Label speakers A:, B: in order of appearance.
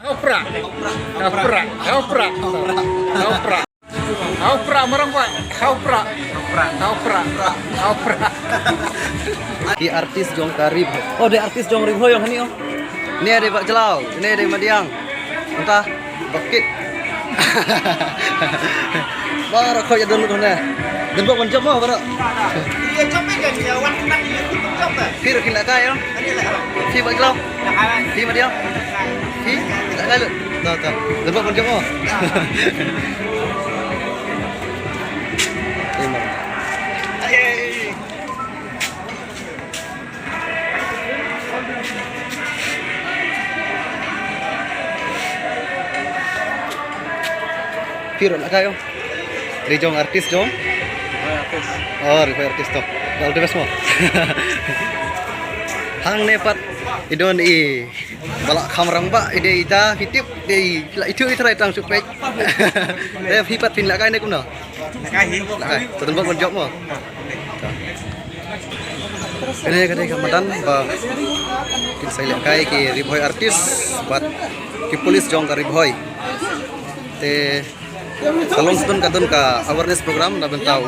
A: Opra, opra, opra, opra, opra, merong pak, opra, opra, opra.
B: Di artis Jong Karib. Oh, di artis Jong Rib Hoyong ini oh. Ini ada Pak Jelau, ini ada Madiang. Entah, bakit. Baru kau jadi dulu nih. Dan buat menjawab mau baru.
C: Iya coba kan ya wan kenang ya kita coba.
B: Kira kira kaya.
C: Ini lah.
B: Si Pak Jelau,
C: Nakalan.
B: si Madiang. Si, tidak kaya lu. Tahu tahu. Dan buat menjawab mau. Terima. Piro nak kayo? Rijong artis jong?
C: Artis.
B: Oh, artis to. Dal de mo. Hang nepat idon I balak kamrang ba ide ita hitip de la itu itrai tang supek. De hipat pin la kai ne kuno.
C: Nakahi.
B: La kai. Tutun bon job mo. Kene kene kamadan ba kin sai la kai ki riboy artis bat ki polis jong ka riboy. Te Kalong sudun kadun ka awareness program na bentau